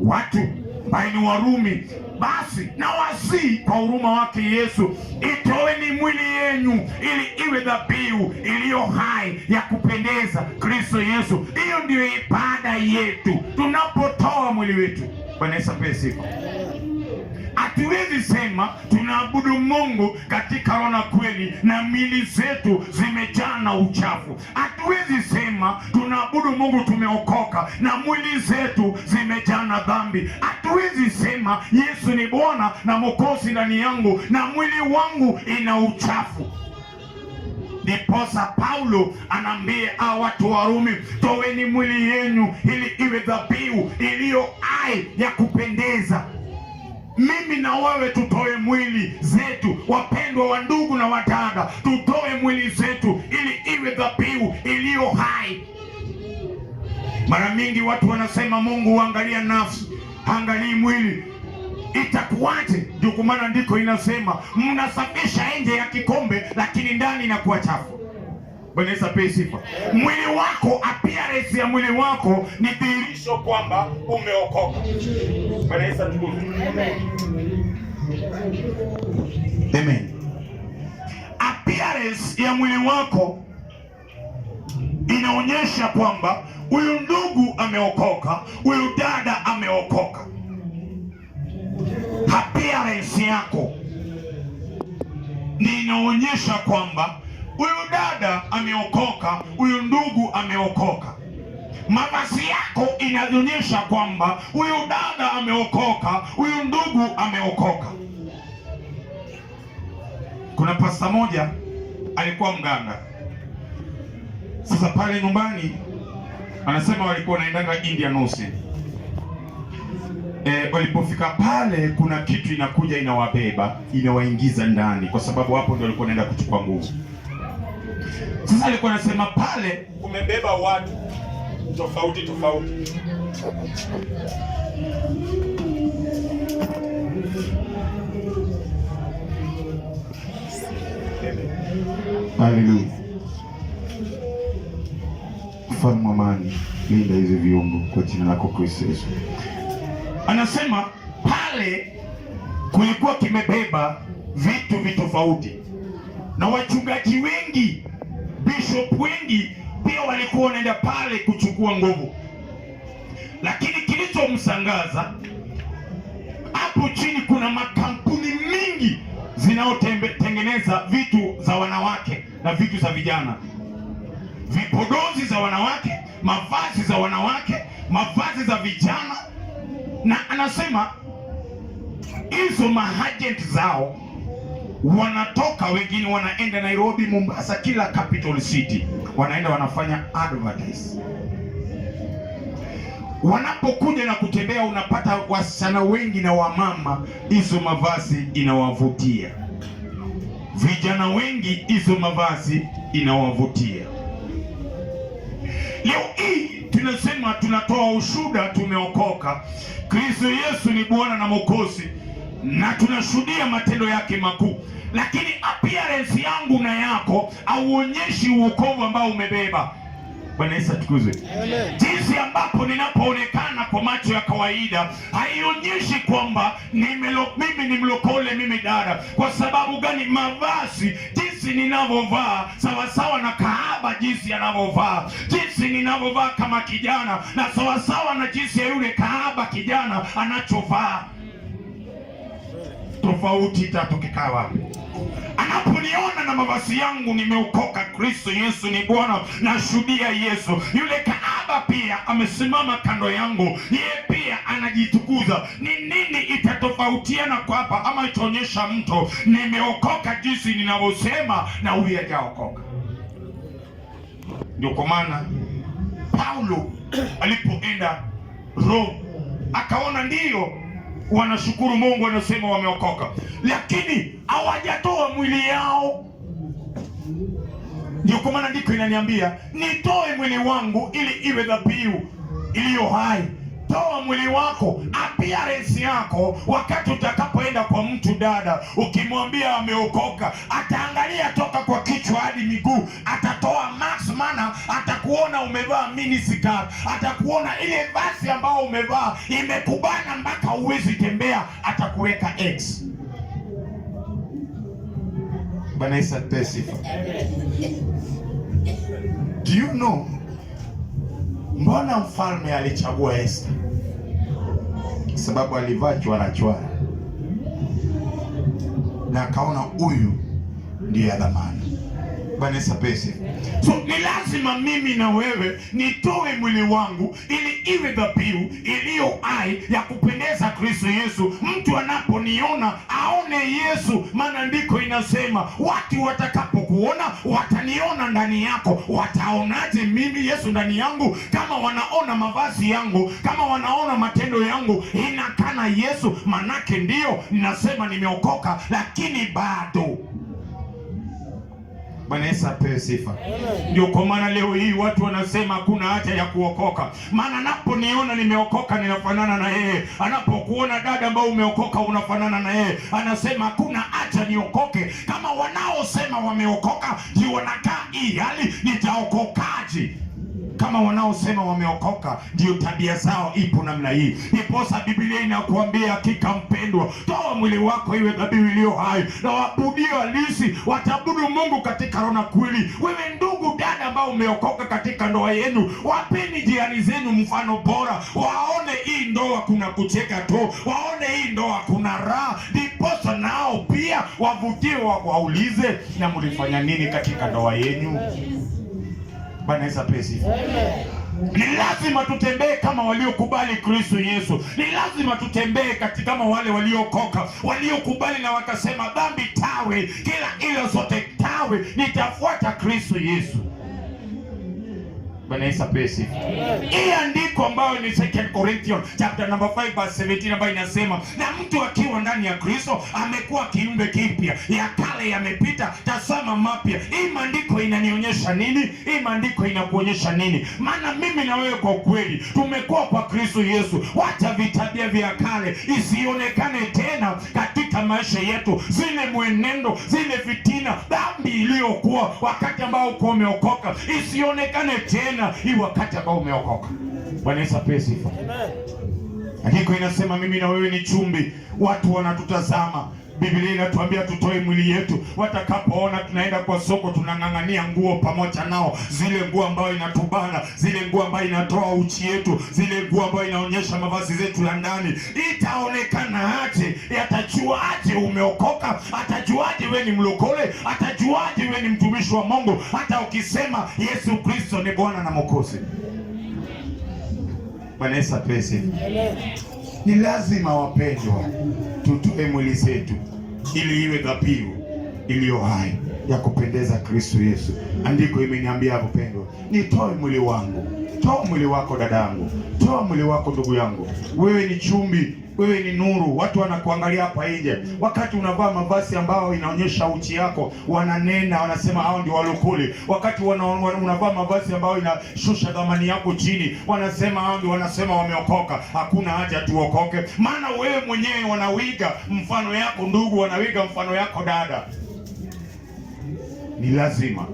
watu ambaye ni Warumi, basi na wasi kwa huruma wake Yesu, itoeni mwili yenu ili iwe dhabihu iliyo hai, ya kupendeza Kristo Yesu. Hiyo ndio ibada yetu, tunapotoa mwili wetu. Bwana Yesu apewe sifa. Hatuwezi sema tunaabudu Mungu katika roho na kweli na mili zetu zimejaa na uchafu. Hatuwezi sema tunaabudu Mungu tumeokoka na mwili zetu zimejaa na dhambi. Hatuwezi sema Yesu ni Bwana na Mwokozi ndani yangu na mwili wangu ina uchafu. Ndiposa Paulo anaambia hao watu wa Rumi, toweni mwili yenu ili iwe dhabihu iliyo hai, ya kupendeza. Mimi na wewe tutoe mwili zetu, wapendwa wa ndugu na wadada, tutoe mwili zetu ili iwe dhabihu iliyo hai. Mara mingi watu wanasema Mungu angalia nafsi, angalii mwili. Itakuwaje? Ndio kwa maana ndiko inasema mnasafisha nje ya kikombe lakini ndani inakuwa chafu. Bwana Yesu apewe sifa. Mwili wako, appearance ya mwili wako ni dhihirisho kwamba umeokoka. Bwana Yesu atukuzwe. Amen. Appearance ya mwili wako inaonyesha kwamba huyu ndugu ameokoka, huyu dada ameokoka. appearance yako ni inaonyesha kwamba huyu dada ameokoka, huyu ndugu ameokoka. Mavazi yako inaonyesha kwamba huyu dada ameokoka, huyu ndugu ameokoka. Kuna pasta moja alikuwa mganga. Sasa pale nyumbani anasema walikuwa wanaendanga Indian Ocean. Walipofika pale kuna kitu inakuja inawabeba, inawaingiza ndani, kwa sababu hapo ndio walikuwa wanaenda kuchukua nguvu. Sasa alikuwa anasema pale umebeba watu tofauti tofauti. Haleluya. Mfalme wa amani, linda hizi viungo kwa jina lako Kristo Yesu. Anasema pale kulikuwa kimebeba vitu vitofauti, na wachungaji wengi, bishop wengi pia walikuwa wanaenda pale kuchukua nguvu. Lakini kilichomsangaza hapo chini, kuna makampuni mingi zinaotengeneza vitu za wanawake na vitu za vijana, vipodozi za wanawake, mavazi za wanawake, mavazi za vijana. Na anasema hizo maagent zao wanatoka, wengine wanaenda Nairobi, Mombasa, kila capital city wanaenda wanafanya advertise. Wanapokuja na kutembea, unapata wasichana wengi na wamama, hizo mavazi inawavutia. Vijana wengi, hizo mavazi inawavutia. Leo hii tunasema, tunatoa ushuhuda, tumeokoka, Kristo Yesu ni Bwana na Mwokozi, na tunashuhudia matendo yake makuu. Lakini appearance yangu na yako hauonyeshi uokovu ambao umebeba. Bwana Yesu atukuzwe. Jinsi ambapo ninapoonekana kwa macho ya kawaida haionyeshi kwamba mimi ni mlokole, mimi dada. Kwa sababu gani? Mavazi, jinsi ninavyovaa sawasawa na kahaba jinsi anavyovaa, jinsi ninavyovaa kama kijana na sawasawa na jinsi ya yule kahaba kijana anachovaa. Tofauti itatokea wapi? Anaponiona na mavazi yangu nimeokoka, Kristo Yesu ni Bwana, nashuhudia Yesu. Yule kahaba pia amesimama kando yangu, yeye pia anajitukuza. Ni nini itatofautiana kwa hapa, ama itaonyesha mtu nimeokoka jinsi ninavyosema na huyu hajaokoka? Ndio kwa maana Paulo alipoenda Rome akaona ndio wanashukuru Mungu, wanasema wameokoka, lakini hawajatoa mwili yao. Ndio kwa maana ndiko inaniambia nitoe mwili wangu ili iwe dhabihu iliyo hai. Toa mwili wako, appearance yako. Wakati utakapoenda kwa mtu dada, ukimwambia ameokoka, ataangalia toka kwa kichwa hadi miguu, atatoa max, maana atakuona umevaa mini skirt, atakuona ile vazi ambao umevaa imekubana mpaka huwezi tembea, atakuweka X. Bwana Yesu asifiwe. Do you know mbona mfalme alichagua Esther? Sababu alivaa chwara na akaona huyu ndiye ya dhamani. Bwana Yesu asifiwe. So ni lazima mimi na wewe nitoe mwili wangu ili iwe dhabihu iliyo hai ya kupendeza Kristo Yesu. Mtu anaponiona aone Yesu, maana ndiko inasema watu watakapokuona wataniona ndani yako. Wataonaje mimi Yesu ndani yangu? Kama wanaona mavazi yangu, kama wanaona matendo yangu inakana Yesu, manake ndio ninasema nimeokoka, lakini bado. Bwana Yesu apewe sifa. Ndio kwa maana leo hii watu wanasema hakuna haja ya kuokoka, maana anaponiona nimeokoka ninafanana na yeye. Anapokuona dada ambao umeokoka unafanana na yeye, anasema hakuna haja niokoke. Kama wanaosema wameokoka ndio wanakaa hii hali, nitaokokaje? Kama wanaosema wameokoka ndio tabia zao ipo namna hii. Iposa Biblia inakuambia, hakika mpendwa, toa mwili wako iwe dhabihu iliyo hai na waabudio halisi, watabudu Mungu katika roho na kweli. Wewe ndugu dada ambao umeokoka katika ndoa yenu, wapeni jirani zenu mfano bora, waone hii ndoa kuna kucheka tu, waone hii ndoa kuna raha, ndiposa nao pia wavutiwe, waulize na mlifanya nini katika ndoa yenu. Bwana Yesu asifiwe. Ni lazima tutembee kama waliokubali Kristo Yesu. Ni lazima tutembee kama wale waliokoka, waliokubali na wakasema dhambi tawe, kila ile zote tawe, nitafuata Kristo Yesu. Bwana Yesu asifiwe. Hii andiko ambayo ni 2 Corinthians chapter number 5 verse 17 ambayo inasema, na mtu akiwa ndani ya Kristo amekuwa kiumbe kipya, ya kale yamepita, tazama mapya. Hii maandiko inanionyesha nini? Hii maandiko inakuonyesha nini? Maana mimi na wewe kwa kweli tumekuwa kwa Kristo Yesu. Wacha vitabia vya kale isionekane tena katika maisha yetu, zile mwenendo, zile fitina, dhambi iliyokuwa wakati ambao uko umeokoka isionekane tena hii wakati ambao umeokoka. Bwana Yesu asifiwe. Amen. Andiko inasema mimi na wewe ni chumvi, watu wanatutazama. Biblia inatuambia tutoe mwili yetu, watakapoona tunaenda kwa soko tunang'ang'ania nguo pamoja nao, zile nguo ambayo inatubana, zile nguo ambayo inatoa uchi yetu, zile nguo ambayo inaonyesha mavazi zetu ya ndani, itaonekana aje? Atajuaje umeokoka? Atajuaje wewe ni mlokole? Atajuaje wewe ni mtumishi wa Mungu hata ukisema Yesu Kristo ni Bwana na Mwokozi? Bwana Yesu asifiwe. Ni lazima wapendwa, tutoe mwili zetu ili iwe dhabihu iliyo hai ya kupendeza Kristo Yesu. Andiko imeniambia hapo, pendwa, nitoe mwili wangu. Toa mwili wako dadangu, toa mwili wako ndugu yangu. Wewe ni chumvi, wewe ni nuru. Watu wanakuangalia hapa nje, wakati unavaa mavazi ambayo inaonyesha uchi yako, wananena, wanasema hao ndio walokole. Wakati unavaa mavazi ambayo inashusha thamani yako chini, wanasema hao ndio, wanasema wameokoka. Hakuna haja tuokoke, maana wewe mwenyewe wanawiga mfano yako ndugu, wanawiga mfano yako dada. Ni lazima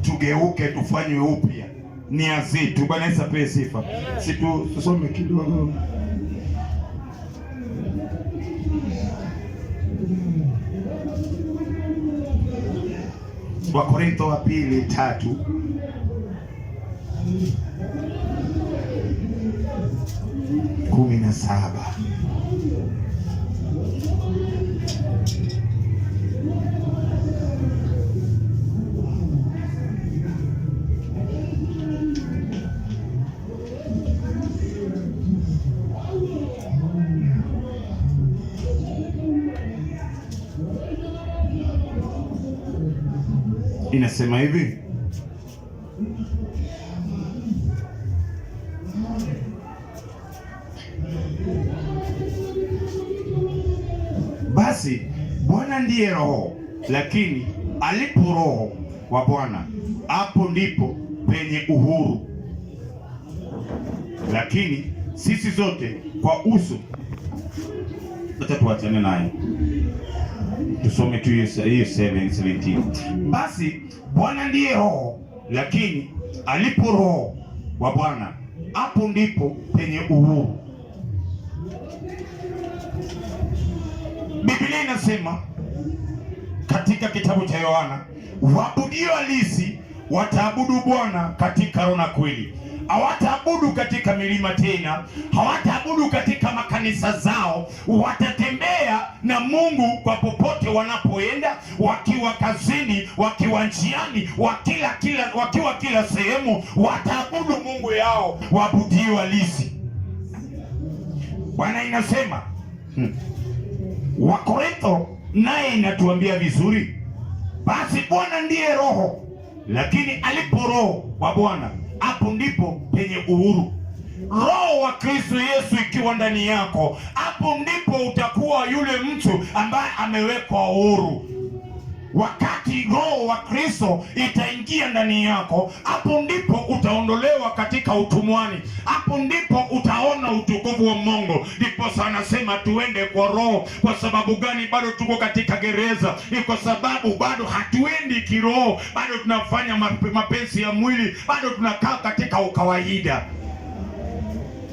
tugeuke, tufanywe upya nia zetu. Bwana Yesu apewe sifa. Tusome kidogo Wakorintho wa pili 3:17. Inasema hivi: basi Bwana ndiye Roho, lakini alipo Roho wa Bwana, hapo ndipo penye uhuru. Lakini sisi zote kwa uso, acha tuachane naye, tusome tu hiyo 7:17. Basi Bwana ndiye Roho, lakini alipo Roho wa Bwana, hapo ndipo penye uhuru. Biblia inasema katika kitabu cha Yohana, waabudio halisi wataabudu Bwana katika roho na kweli. Hawataabudu katika milima tena, hawataabudu katika makanisa zao. Watatembea na Mungu kwa popote wanapoenda, wakiwa kazini, wakiwa njiani, wakiwa kila sehemu, wataabudu Mungu yao, waabudio halisi. Bwana inasema Wakorintho naye inatuambia vizuri, basi Bwana ndiye Roho, lakini alipo Roho wa Bwana, hapo ndipo penye uhuru. Roho wa Kristo Yesu ikiwa ndani yako, hapo ndipo utakuwa yule mtu ambaye amewekwa uhuru. Wakati Roho wa Kristo itaingia ndani yako, hapo ndipo utaondolewa katika utumwani. Hapo ndipo utaona utukufu wa Mungu. Ndipo sana sema tuende kwa Roho. Kwa sababu gani bado tuko katika gereza? Ni kwa sababu bado hatuendi kiroho, bado tunafanya mapenzi ya mwili, bado tunakaa katika ukawaida.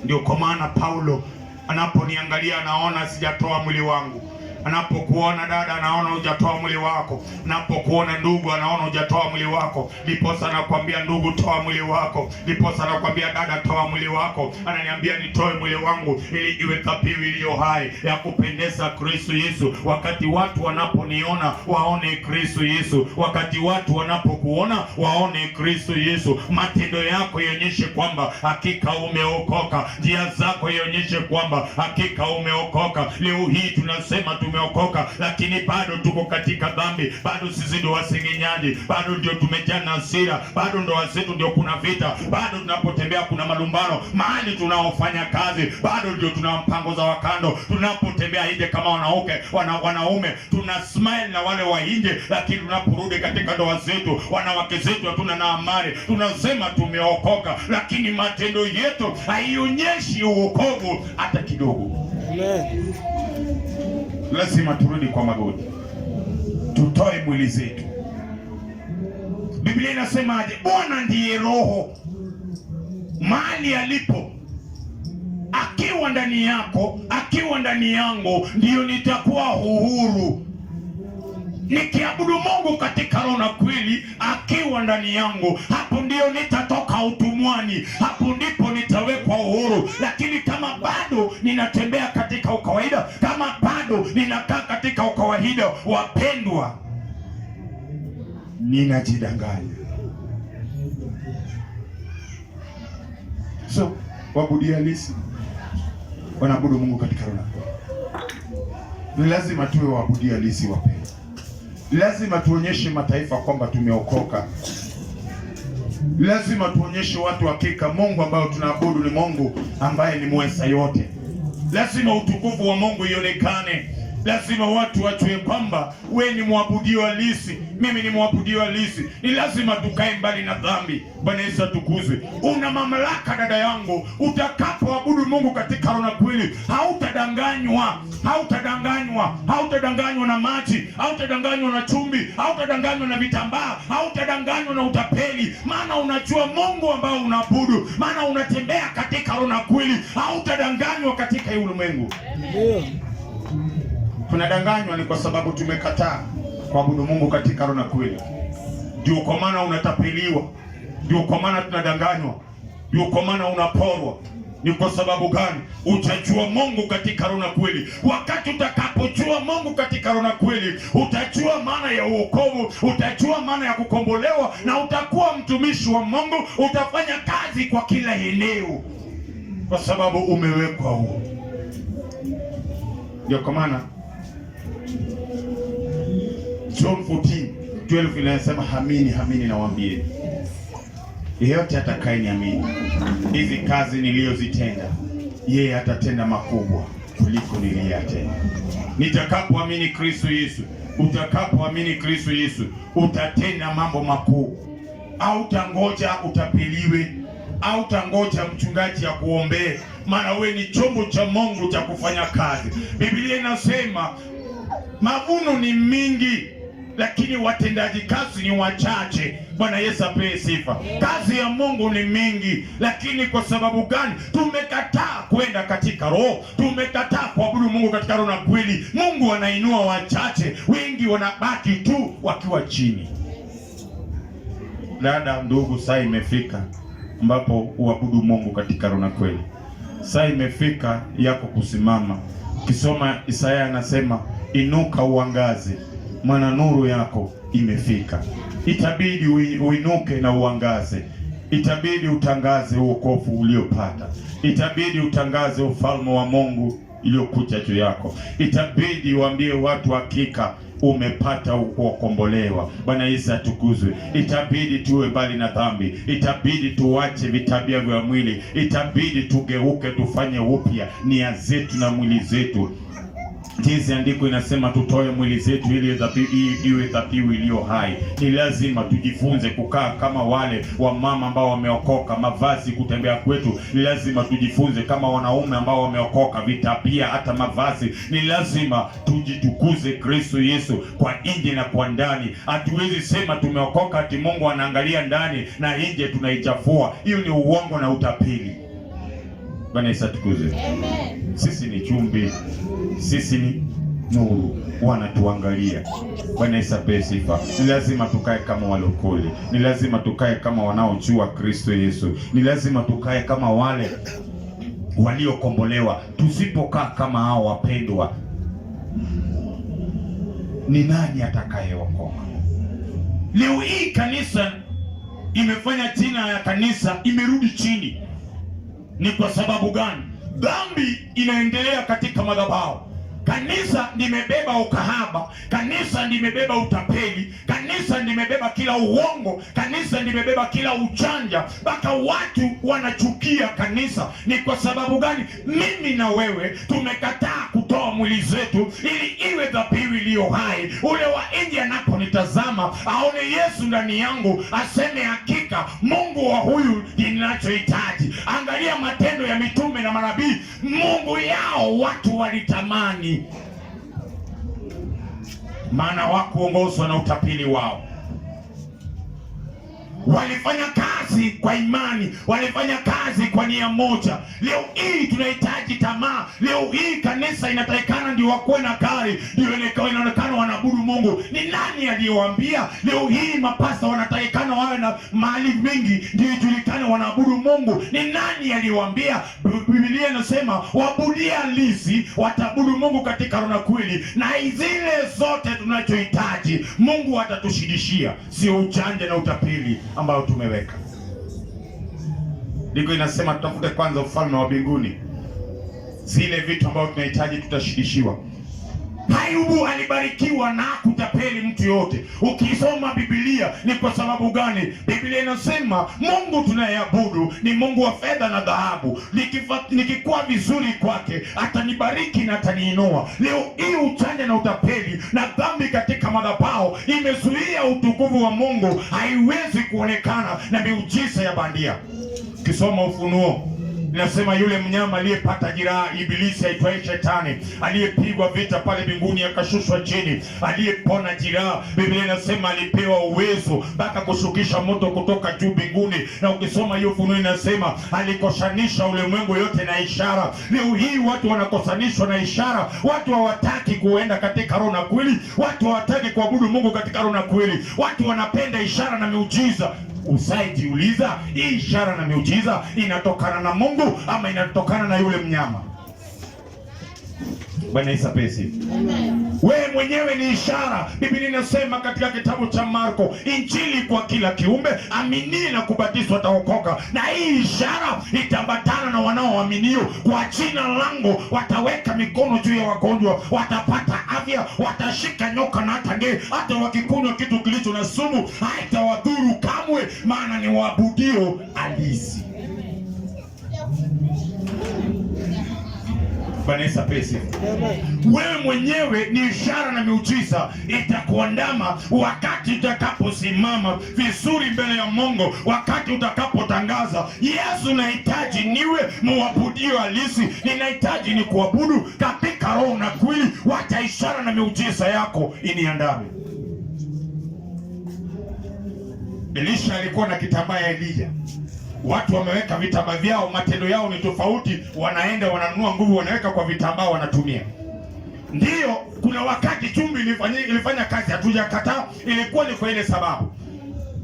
Ndio kwa maana Paulo anaponiangalia anaona sijatoa mwili wangu, Anapokuona dada, anaona hujatoa mwili wako. Anapokuona ndugu, anaona hujatoa mwili wako. Ndiposa anakuambia ndugu, toa mwili wako. Ndiposa anakuambia dada, toa mwili wako. Ananiambia nitoe mwili wangu ili iwe dhabihu iliyo hai ya kupendeza Kristo Yesu. Wakati watu wanaponiona waone Kristo Yesu. Wakati watu wanapokuona waone Kristo Yesu. Matendo yako ionyeshe kwamba hakika umeokoka. Njia zako ionyeshe kwamba hakika umeokoka. Leo hii tunasema tumeokoka, lakini bado tuko katika dhambi. Bado sisi ndio wasengenyaji, bado ndio tumejaa na hasira, bado ndoa zetu ndio kuna vita, bado tunapotembea kuna malumbano, mahali tunaofanya kazi bado ndio tuna mpango za wakando. Tunapotembea nje kama wanaume tuna smile na wale wa nje, lakini tunaporudi katika ndoa zetu, wanawake zetu hatuna na amani. Tunasema tumeokoka, lakini matendo yetu haionyeshi uokovu hata kidogo. Amen. Lazima turudi kwa magoti, tutoe mwili zetu. Biblia inasemaje? Bwana ndiye Roho. Mahali alipo, akiwa ndani yako, akiwa ndani yangu, ndiyo nitakuwa uhuru. Nikiabudu Mungu katika roho na kweli, akiwa ndani yangu, hapo ndio nitatoka utumwani, hapo ndipo nitawekwa uhuru. Lakini kama bado ninatembea katika ukawaida, kama bado ninakaa katika ukawaida, wapendwa, ninajidanganya. So waabudu halisi wanaabudu Mungu katika roho. Ni lazima tuwe waabudu halisi, wapendwa. Lazima tuonyeshe mataifa kwamba tumeokoka. Lazima tuonyeshe watu hakika Mungu ambao tunaabudu ni Mungu ambaye ni mweza yote. Lazima utukufu wa Mungu ionekane. Lazima watu wajue kwamba we ni mwabudio halisi, mimi ni mwabudio halisi. Ni lazima tukae mbali na dhambi. Bwana Yesu atukuzwe. Una mamlaka dada yangu, utakapoabudu Mungu katika roho na kweli, hautadanganywa. Hautadanganywa na maji, hautadanganywa na chumvi, hautadanganywa na vitambaa, hautadanganywa na utapeli. Maana unajua Mungu ambao unaabudu, maana unatembea katika roho na kweli. Hautadanganywa katika ulimwengu. Tunadanganywa ni kwa sababu tumekataa kuabudu Mungu katika roho na kweli. Ndio kwa maana unatapeliwa, ndio kwa maana tunadanganywa, ndio kwa maana unaporwa. Ni kwa sababu gani? Utajua Mungu katika roho na kweli. Wakati utakapojua Mungu katika roho na kweli, utajua maana ya uokovu, utajua maana ya kukombolewa, na utakuwa mtumishi wa Mungu. Utafanya kazi kwa kila eneo kwa sababu umewekwa huo. Ndio kwa maana John 14:12 inasema, hamini nawaambie, yeyote atakayeniamini, hizi kazi nilizozitenda yeye atatenda makubwa kuliko niliyatenda. Nitakapoamini Kristo Yesu, utakapoamini Kristo Yesu, utatenda mambo makuu. Au utangoja utapeliwe, au utangoja mchungaji ya kuombee, maana we ni chombo cha Mungu cha kufanya kazi. Biblia inasema mavuno ni mingi, lakini watendaji kazi ni wachache. Bwana Yesu apewe sifa. Kazi ya Mungu ni mingi, lakini kwa sababu gani? Tumekataa kwenda katika roho, tumekataa kuabudu Mungu katika roho na kweli. Mungu anainua wachache, wengi wanabaki tu wakiwa chini. Dada, ndugu, saa imefika ambapo uabudu Mungu katika roho na kweli. Saa imefika yako kusimama. Kisoma Isaya anasema, inuka uangaze, maana nuru yako imefika. Itabidi uinuke na uangaze. Itabidi utangaze wokovu uliopata. Itabidi utangaze ufalme wa Mungu iliyokuja juu yako. Itabidi waambie watu hakika umepata kuokombolewa. Bwana Yesu atukuzwe. Itabidi tuwe mbali na dhambi. Itabidi tuache vitabia vya mwili. Itabidi tugeuke, tufanye upya nia zetu na mwili zetu. Jinsi andiko inasema tutoe mwili zetu ili iwe dhabihu iliyo hai. Ni lazima tujifunze kukaa kama wale wa mama ambao wameokoka. Mavazi, kutembea kwetu, ni lazima tujifunze kama wanaume ambao wameokoka. Vitabia, hata mavazi, ni lazima tujitukuze Kristo Yesu kwa nje na kwa ndani. Hatuwezi sema tumeokoka ati Mungu anaangalia ndani na nje tunaichafua. Hiyo ni uongo na utapeli. Bwana Yesu atukuzwe. Amen. Sisi ni chumvi, sisi nuru, wanatuangalia. Bwana Yesu apewe sifa. Ni lazima tukae kama walokole, ni lazima tukae kama wanaojua Kristo Yesu, ni lazima tukae kama wale waliokombolewa. Tusipokaa kama hao wapendwa, ni nani atakayeokoka? Leo hii kanisa imefanya jina ya kanisa imerudi chini. Ni kwa sababu gani? Dhambi inaendelea katika madhabahu. Kanisa limebeba ukahaba, kanisa limebeba utapeli, kanisa limebeba kila uongo, kanisa limebeba kila uchanja, mpaka watu wanachukia kanisa. Ni kwa sababu gani? Mimi na wewe tumekataa kutoa mwili zetu ili iwe dhabihu iliyo hai. Ule wa nje anaponitazama aone Yesu ndani yangu, aseme hakika Mungu wa huyu ninachohitaji. Angalia matendo ya mitume na manabii, Mungu yao watu walitamani, maana wakuongozwa na utapeli wao. Walifanya kazi kwa imani, walifanya kazi kwa nia moja. Leo hii tunahitaji tamaa. Leo hii kanisa inatakikana ndio wakuwe na gari, ndio inaonekana wanaabudu Mungu. Ni nani aliyewaambia? Leo hii mapasta wanatakikana wawe na mali mingi ndio ijulikane wanaabudu Mungu. Ni nani aliyewaambia? Biblia inasema waabudia halisi wataabudu Mungu katika roho na kweli. Na zile zote tunachohitaji Mungu atatushidishia, sio ujanja na utapeli ambao tumeweka. Ndiko inasema tutafute kwanza ufalme wa mbinguni, zile vitu ambavyo tunahitaji tutashidishiwa. Ayubu alibarikiwa na kutapeli mtu yote. Ukisoma Biblia ni kwa sababu gani? Biblia inasema Mungu tunayeabudu ni Mungu wa fedha na dhahabu. Nikikuwa vizuri kwake atanibariki na ataniinua. Leo hii uchanja na utapeli na dhambi katika madhabahu imezuia utukufu wa Mungu, haiwezi kuonekana na miujiza ya bandia. Ukisoma Ufunuo inasema yule mnyama aliyepata jeraha, ibilisi aitwaye Shetani, aliyepigwa vita pale mbinguni akashushwa chini, aliyepona jeraha, Biblia inasema alipewa uwezo mpaka kushukisha moto kutoka juu mbinguni. Na ukisoma hiyo Ufunuo inasema alikoshanisha ulimwengu yote na ishara. Leo hii watu wanakosanishwa na ishara. Watu hawataki kuenda katika roho na kweli, watu hawataki kuabudu Mungu katika roho na kweli, watu wanapenda ishara na miujiza. Usaijiuliza, hii ishara na miujiza inatokana na Mungu ama inatokana na yule mnyama? Bwana Yesu asifiwe. Wewe mwenyewe ni ishara. Biblia inasema katika kitabu cha Marko, Injili kwa kila kiumbe, aminie na kubatizwa ataokoka. Na hii ishara itaambatana na wanaoaminio. Kwa jina langu wataweka mikono juu ya wagonjwa, watapata afya, watashika nyoka na hata nge, hata wakikunywa kitu kilicho na sumu haitawadhuru kamwe, maana ni waabudio halisi. Vanessa Pesi, wewe mwenyewe ni ishara na miujiza itakuandama wakati utakaposimama vizuri mbele ya Mungu, wakati utakapotangaza Yesu, nahitaji niwe muabudio halisi, ninahitaji ni kuabudu katika roho na kweli. Wacha ishara na miujiza yako iniandame. Elisha alikuwa na kitambaa ya Elija. Watu wameweka vitambaa vyao, matendo yao ni tofauti, wanaenda wananunua nguvu wanaweka kwa vitambaa wanatumia. Ndiyo, kuna wakati chumvi ilifanya kazi, hatujakataa, ilikuwa ni kwa ile sababu.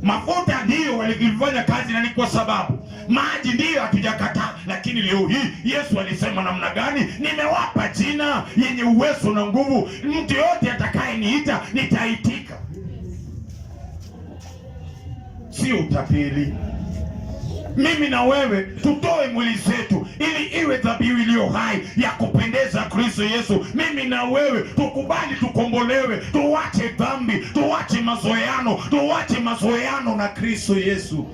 Mafuta ndiyo walifanya kazi na ni kwa sababu. Maji ndiyo hatujakataa, lakini leo hii Yesu alisema namna gani? Nimewapa jina yenye uwezo na nguvu, mtu yote atakayeniita nitaitika. Sio utapeli. Mimi na wewe tutoe mwili zetu ili iwe dhabihu iliyo hai ya kupendeza Kristo Yesu. Mimi na wewe tukubali tukombolewe, tuwache dhambi, tuwache mazoeano na Kristo Yesu.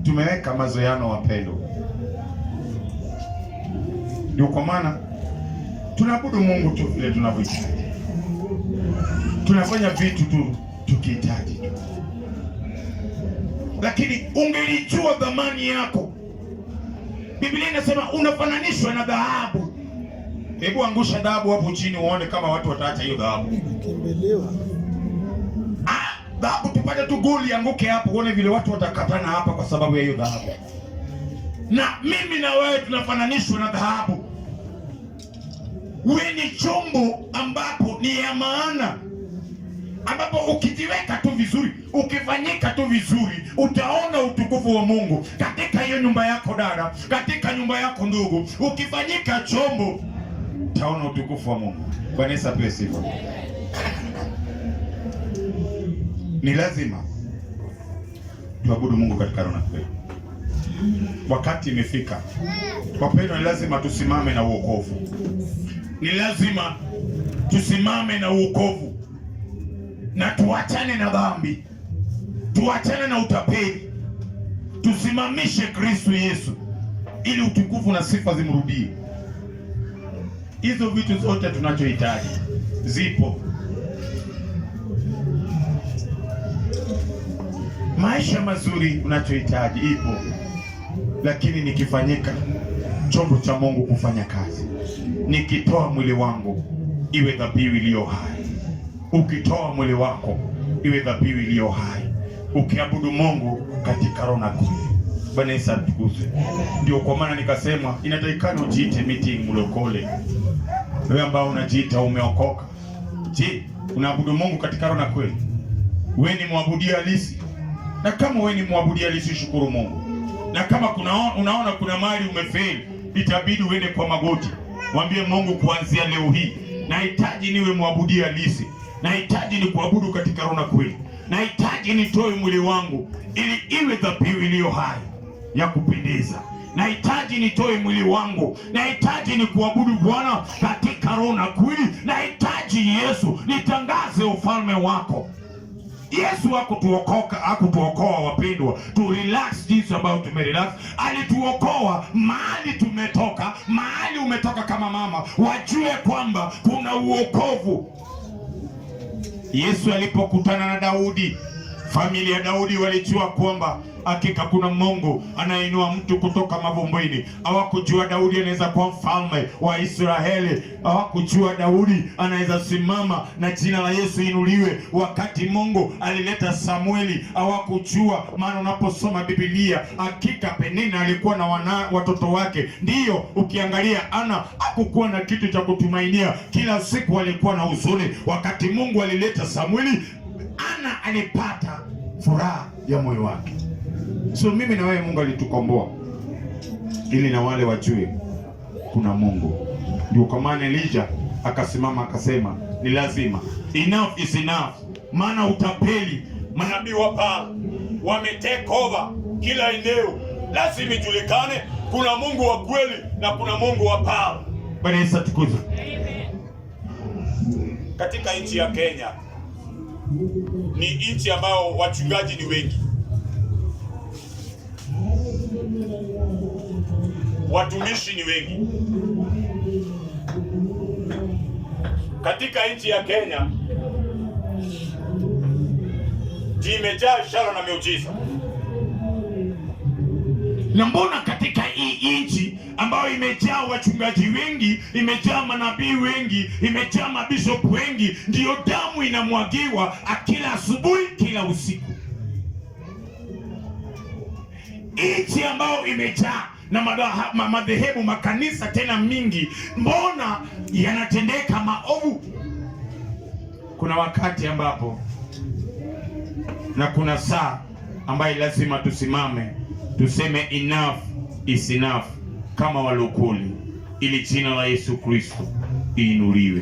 Tumeweka mazoeano, wapendo. Ndio kwa maana tunaabudu Mungu tu vile tunavyohitaji. Tunafanya vitu tu tukihitaji. Lakini ungelijua dhamani yako. Biblia inasema unafananishwa na dhahabu. Hebu angusha dhahabu hapo chini uone kama watu wataacha hiyo dhahabu. Dhahabu tupate tu goli anguke hapo uone vile watu watakatana hapa kwa sababu ya hiyo dhahabu. Na mimi na wewe tunafananishwa na dhahabu. Uwe ni chombo ambapo ni ya maana, ambapo ukijiweka tu vizuri, ukifanyika tu vizuri, utaona utukufu wa Mungu katika hiyo nyumba yako dada, katika nyumba yako ndugu. Ukifanyika chombo, utaona utukufu wa Mungu. Bwana Yesu apewe sifa. Ni lazima tuabudu Mungu katika roho na kweli. Wakati imefika, wapendwa, ni lazima tusimame na wokovu. Ni lazima tusimame na wokovu na tuachane na dhambi, tuachane na utapeli, tusimamishe Kristo Yesu ili utukufu na sifa zimrudie. Hizo vitu zote tunachohitaji zipo. Maisha mazuri unachohitaji ipo, lakini nikifanyika chombo cha Mungu kufanya kazi, nikitoa mwili wangu iwe dhabihu iliyo hai. Ukitoa mwili wako iwe dhabihu iliyo hai, ukiabudu Mungu katika roho na kweli. Bwana Yesu atukuzwe. Ndio kwa maana nikasema inatakikana ujiite meeting mlokole. Wewe ambao unajiita umeokoka, je, unaabudu Mungu katika roho na kweli? Wewe ni mwabudia halisi? Na kama wewe ni mwabudia halisi, shukuru Mungu. Na kama unaona kuna mahali umefeli, itabidi uende kwa magoti, mwambie Mungu, kuanzia leo hii nahitaji niwe mwabudia halisi. Nahitaji ni kuabudu katika roho na kweli. Nahitaji nitoe mwili wangu ili iwe dhabihu iliyo hai ya kupendeza. Nahitaji nitoe mwili wangu. Nahitaji ni kuabudu Bwana katika roho na kweli. Nahitaji Yesu nitangaze ufalme wako. Yesu hakutuokoa wapendwa tu relax jinsi ambayo tumerelax. Alituokoa mahali tumetoka. Mahali umetoka kama mama, wajue kwamba kuna uokovu. Yesu alipokutana na Daudi, familia ya Daudi walijua kwamba hakika kuna Mungu anainua mtu kutoka mavumbini. Hawakujua Daudi anaweza kuwa mfalme wa Israeli. Hawakujua Daudi anaweza simama na jina la Yesu inuliwe. Wakati Mungu alileta Samueli, hawakujua. Maana unaposoma Biblia, hakika Penina alikuwa na watoto wake. Ndiyo, ukiangalia Ana hakukuwa na kitu cha kutumainia, kila siku alikuwa na huzuni. Wakati Mungu alileta Samueli, Ana alipata furaha ya moyo wake. So mimi na wewe, Mungu alitukomboa ili na wale wajue kuna Mungu. Ndio kwa maana Elijah akasimama akasema ni lazima, enough is enough. Maana utapeli, manabii wa Baal wametake over kila eneo. Lazima ijulikane kuna Mungu wa kweli na kuna Mungu wa Baal. Bwana Yesu atukuzwe. Katika nchi ya Kenya, ni nchi ambayo wachungaji ni wengi, watumishi ni wengi. Katika nchi ya Kenya imejaa ishara na miujiza. Na mbona katika hii nchi ambayo imejaa wachungaji wengi, imejaa manabii wengi, imejaa mabishop wengi, ndiyo damu inamwagiwa kila asubuhi, kila usiku? Nchi ambayo imejaa na madhehebu, makanisa tena mingi, mbona yanatendeka maovu? Kuna wakati ambapo na kuna saa ambayo lazima tusimame tuseme enough is enough kama walokole, ili jina la Yesu Kristo iinuliwe.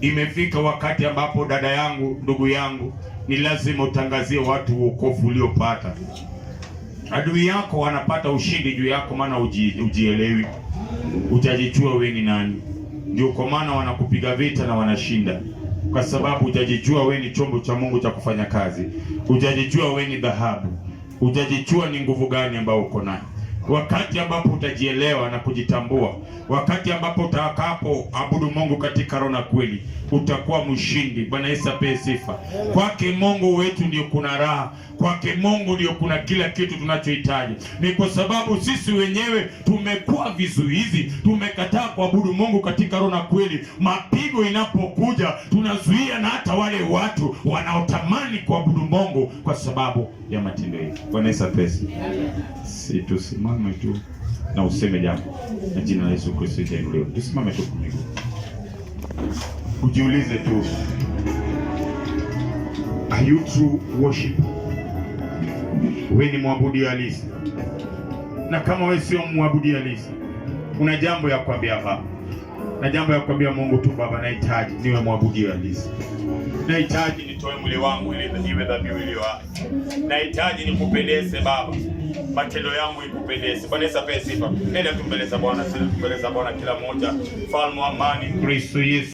Imefika wakati ambapo dada yangu, ndugu yangu, ni lazima utangazie watu wokovu uliopata. Adui yako wanapata ushindi juu yako, maana ujielewi, utajijua wewe ni nani. Ndio kwa maana wanakupiga vita na wanashinda, kwa sababu utajijua wewe ni chombo cha Mungu cha kufanya kazi. Utajijua wewe ni dhahabu. Utajijua ni nguvu gani ambayo uko nayo. Wakati ambapo utajielewa na kujitambua, wakati ambapo utakapo abudu Mungu katika roho na kweli, utakuwa mshindi. Bwana Yesu apewe sifa. Kwake Mungu wetu ndio kuna raha. Kwake Mungu ndio kuna kila kitu tunachohitaji. Ni kwa sababu sisi wenyewe tumekuwa vizuizi, tumekataa kuabudu Mungu katika roho na kweli. Mapigo inapokuja tunazuia, na hata wale watu wanaotamani kuabudu Mungu kwa sababu ya matendo yetu. Bwana Yesu apewe sifa. Si tusimame tu na useme jambo na jina la Yesu Kristo inuliwe. Tusimame tu kwa miguu. ujiulize tu, are you true worship? Wewe ni mwabudu halisi? Na kama wewe sio mwabudu halisi, una jambo ya kuambia Baba, na jambo ya kuambia Mungu tu, Baba, nahitaji niwe mwabudu halisi. Nahitaji nitoe mwili wangu ili niwe dhabihu iliyo hai. Nahitaji nikupendeze Baba, matendo yangu ikupendeze. Bwana Yesu apewe sifa. Nenda tumbeleza Bwana, sisi tumbeleza Bwana kila mmoja. Mfalme wa amani, Kristo Yesu.